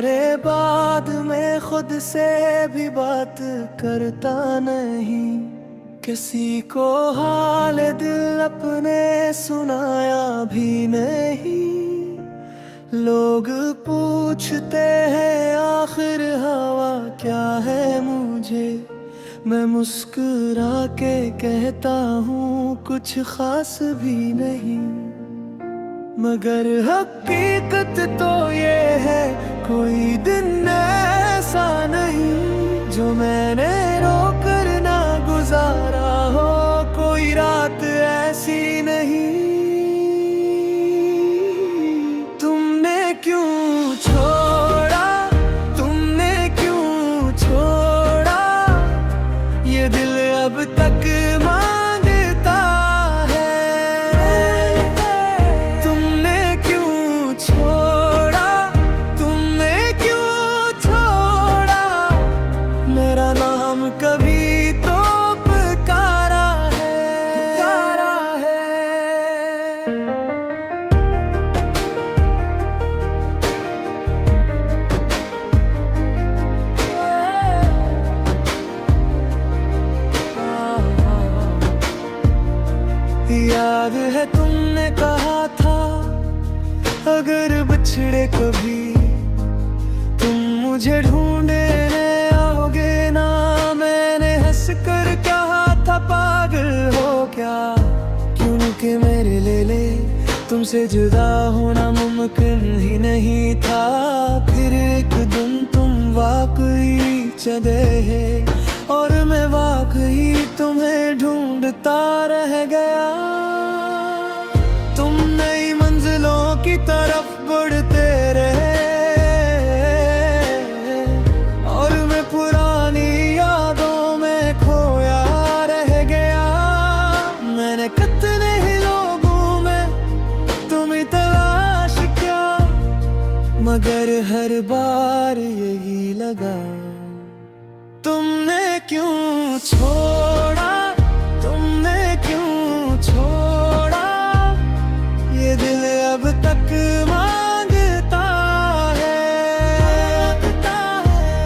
तुम्हारे बाद मैं खुद से भी बात करता नहीं, किसी को हाल दिल अपने सुनाया भी नहीं। लोग पूछते हैं आखिर हवा क्या है मुझे, मैं मुस्कुरा के कहता हूँ कुछ खास भी नहीं। मगर हकीकत तो ये है कोई दिन ऐसा नहीं जो मैंने रोकर ना गुजारा हो, कोई रात ऐसी नहीं। तुमने क्यों छोड़ा, तुमने क्यों छोड़ा, ये दिल अब तक मांगता है। तुमने क्यों छोड़ा, तुमने क्यों छोड़ा, मेरा नाम कभी तो पुकारा है, पुकारा है। याद है तुमने कहा था अगर बिछड़े कभी तुम मुझे ढूंढने आओगे ना। मैंने हंस कर कहा था पागल हो क्या, क्योंकि मेरे लिए तुमसे जुदा होना मुमकिन ही नहीं था। फिर एक दिन तुम वाकई चले और मैं वाकई तुम्हें ढूंढता रह गया। तुम नई मंजिलों की तरफ बढ़ते रहे और मैं पुरानी यादों में खोया रह गया। मैंने कितने ही लोगों में तुम्हें तलाश किया, मगर हर बार यही लगा। तुमने क्यों छोड़ा, तुमने क्यों छोड़ा, ये दिल अब तक मांगता है।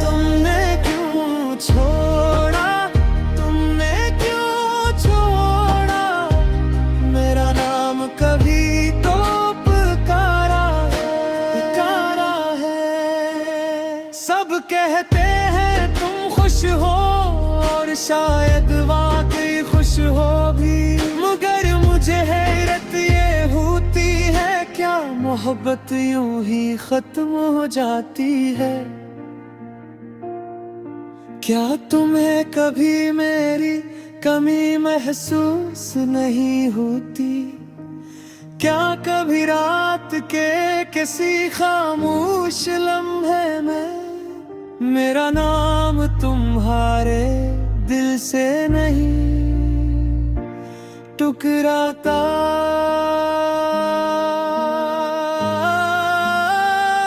तुमने क्यों छोड़ा, तुमने क्यों छोड़ा, मेरा नाम कभी तो पुकारा है, पुकारा है। सब कहते हैं तुम खुश हो और शायद वाकई खुश हो भी, मगर मुझे हैरत ये होती है क्या मोहब्बत यूं ही खत्म हो जाती है। क्या तुम्हें कभी मेरी कमी महसूस नहीं होती, क्या कभी रात के किसी खामोश लम्हे में मेरा नाम तुम्हारे दिल से नहीं टुकराता।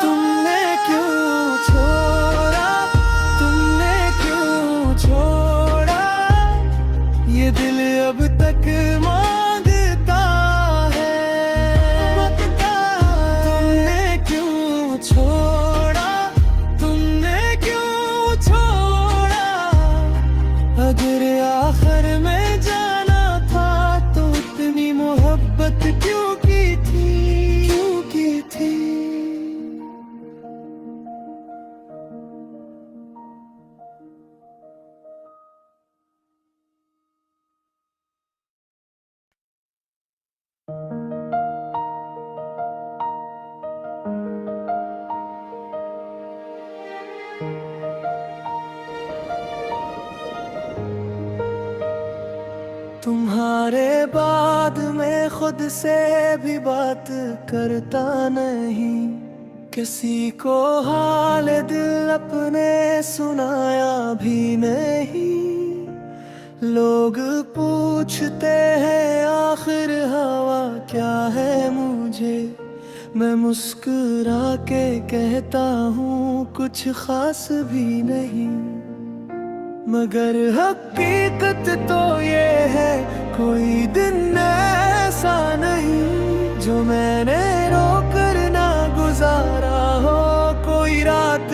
तुमने क्यों छोड़ा, तुमने क्यों छोड़ा, ये दिल अब तक मांगता है। तुमने क्यों छोड़ा, तुमने क्यों छोड़ा, अगर आखिर में जाना था तो इतनी मोहब्बत क्यों की थी, क्यों की थी। तुम्हारे बाद मैं खुद से भी बात करता नहीं, किसी को हाल दिल अपने सुनाया भी नहीं। लोग पूछते हैं आखिर हवा क्या है मुझे, मैं मुस्कुरा के कहता हूँ कुछ खास भी नहीं। मगर हकीकत तो ये है कोई दिन ऐसा नहीं जो मैंने रोकर ना गुजारा हो, कोई रात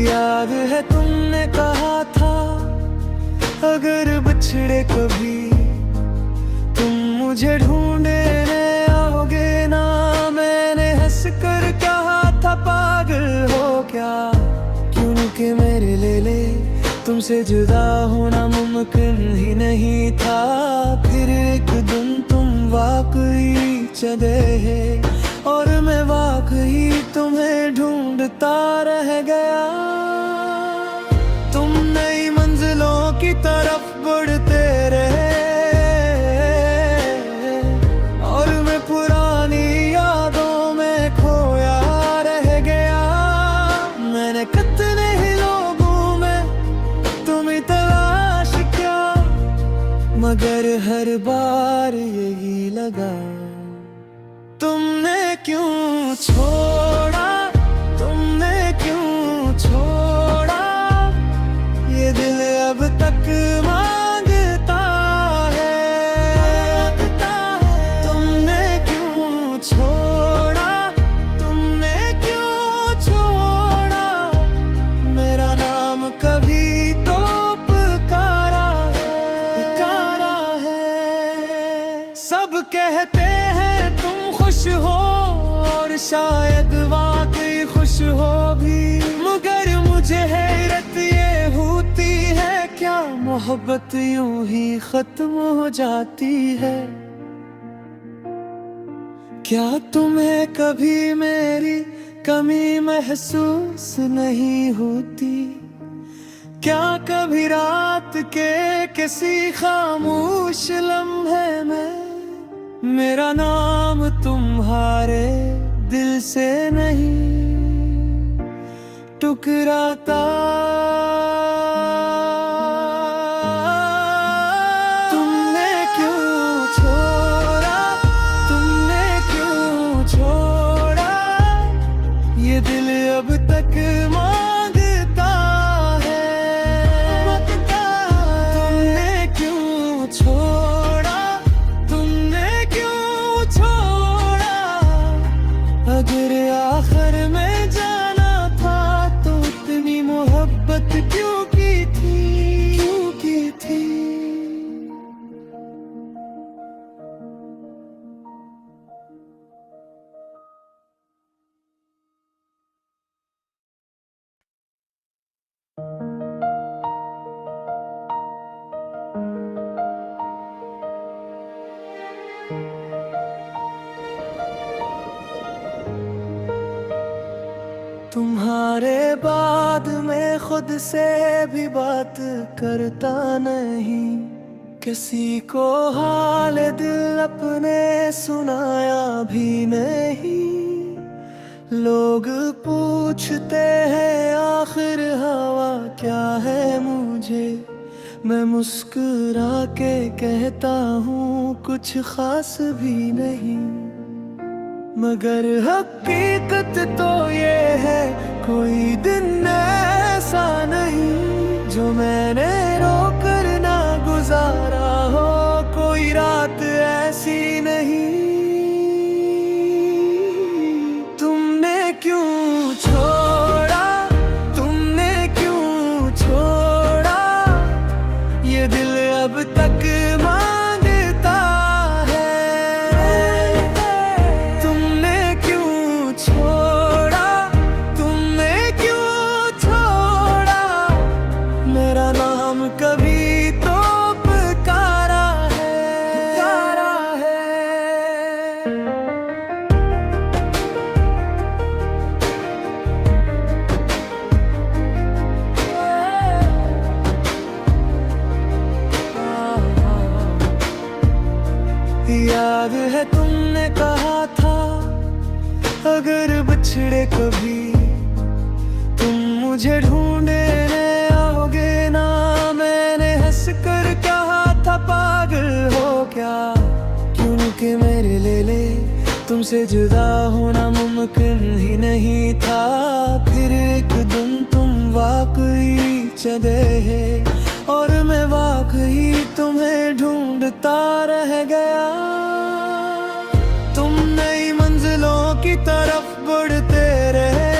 याद है तुमने कहा था अगर बिछड़े कभी तुम मुझे ढूंढने आओगे ना। मैंने हंस कर कहा था पागल हो क्या, क्योंकि मेरे ले तुमसे जुदा होना मुमकिन ही नहीं था। फिर एक दिन तुम वाकई चले और मैं वाकई तुम्हें ढूंढता रह गया। तुम नई मंजिलों की तरफ बढ़ते रहे और मैं पुरानी यादों में खोया रह गया। मैंने कितने ही लोगों में तुम्हें तलाश किया, मगर हर बार यही लगा, तुमने क्यों छोड़ा, तुमने क्यों छोड़ा। ये दिल अब तक मांगता है, तुमने क्यों छोड़ा, तुमने क्यों छोड़ा। मेरा नाम कभी तो पुकारा है। सब कहते हैं तुम खुश हो और शायद वाकई खुश हो भी, मगर मुझे हैरत ये होती है क्या मोहब्बत यूं ही खत्म हो जाती है। क्या तुम्हें कभी मेरी कमी महसूस नहीं होती, क्या कभी रात के किसी खामोश लम्हे में मेरा नाम तुम्हारे दिल से नहीं टुकराता। तुमने क्यों छोड़ा, तुमने क्यों छोड़ा। ये दिल अब तक मांगता है, तुमने क्यों छोड़ा, तुमने क्यों छोड़ा। अगर आखिर में जाना था तो इतनी मोहब्बत क्यों की थी, क्यों की थी। तुम्हारे बाद मैं खुद से भी बात करता नहीं, किसी को हाल दिल अपने सुनाया भी नहीं। लोग पूछते हैं आखिर हवा क्या है मुझे, मैं मुस्कुरा के कहता हूँ कुछ खास भी नहीं। मगर हकीकत तो ये है कोई दिन ऐसा नहीं जो मैंने रोकर ना गुजारा हो, कोई रात ऐसी नहीं। तुमने क्यों छोड़ा, तुमने क्यों छोड़ा। ये दिल अब तक मांगता है, तुमने क्यों छोड़ा, तुमने क्यों छोड़ा। मेरा नाम कभी तो पुकारा है, पुकारा है। याद है तुमने कहा था अगर बिछड़े कभी तुम मुझे ढूंढने आओगे ना। मैंने हंस कर कहा था पागल हो क्या, क्योंकि मेरे ले तुमसे जुदा होना मुमकिन ही नहीं था। फिर एक दिन तुम वाकई चले और मैं वाकई तुम्हें ढूंढता रह गया। तुम नई मंजिलों की तरफ बढ़ते रहे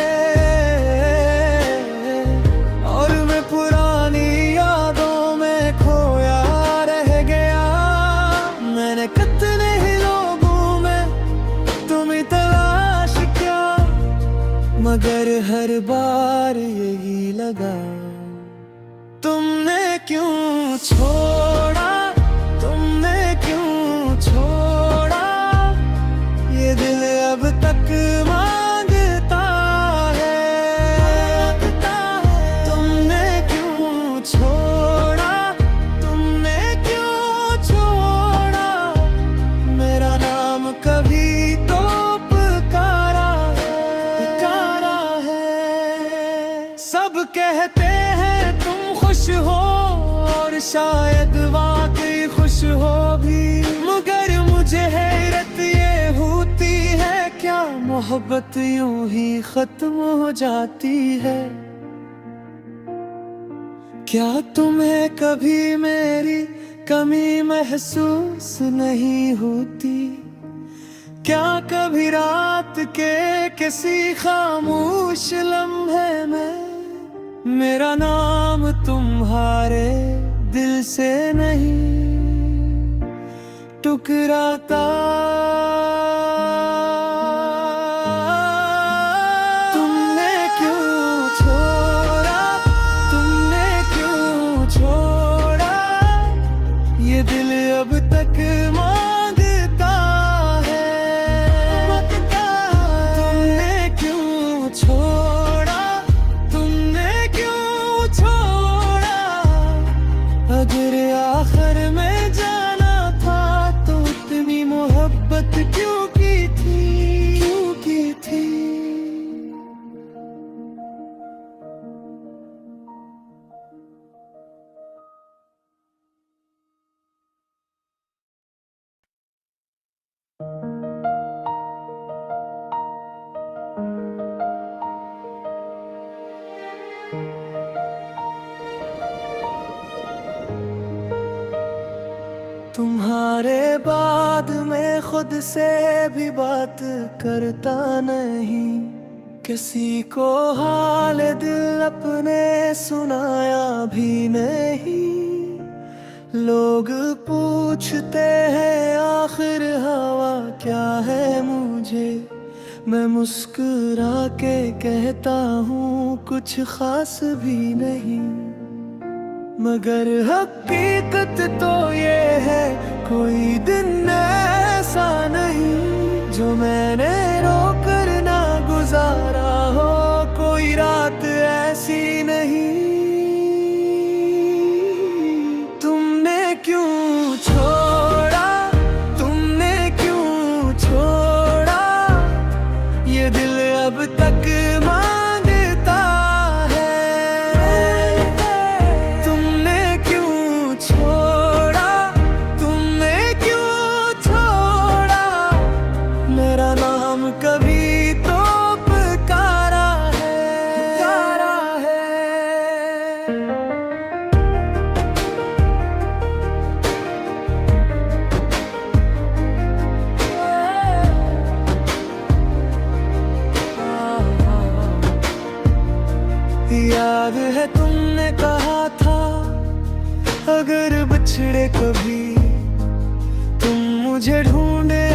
मगर हर बार यही लगा, तुमने क्यों छोड़ा, तुमने क्यों छोड़ा, ये दिल अब तक मांगता है, तुमने क्यों छोड़ा, तुमने क्यों छोड़ा, मेरा नाम कभी तो पुकारा है। सब कहते हैं तुम खुश हो और शायद वाकई खुश हो भी, मगर मुझे हैरत ये होती है, क्या मोहब्बत यूं ही खत्म हो जाती है। क्या तुम्हें कभी मेरी कमी महसूस नहीं होती, क्या कभी रात के किसी खामोश लम्हे में मेरा नाम तुम्हारे दिल से नहीं टुकराता। तुमने क्यों छोड़ा, तुमने क्यों छोड़ा, ये दिल अब तक मांगता है, तुमने क्यों छोड़ा, तुमने क्यों छोड़ा, अगर आखिर में जाना था तो इतनी मोहब्बत क्यों की थी, क्यों की थी। तुम्हारे बाद मैं खुद से भी बात करता नहीं, किसी को हाल दिल अपने सुनाया भी नहीं। लोग पूछते हैं आखिर हवा क्या है मुझे, मैं मुस्कुरा के कहता हूँ कुछ खास भी नहीं, मगर हकीकत तो ये है कोई दिन ऐसा नहीं जो मैंने रोकर ना गुजारा हो, कोई रात ऐसी नहीं। तुमने क्यों छोड़ा, तुमने क्यों छोड़ा, ये दिल अब तक मांगता है, तुमने क्यों छोड़ा, तुमने क्यों छोड़ा, मेरा नाम कभी तो पुकारा है, पुकारा है। याद है तुमने कहा था अगर बिछड़े कभी तुम मुझे ढूंढे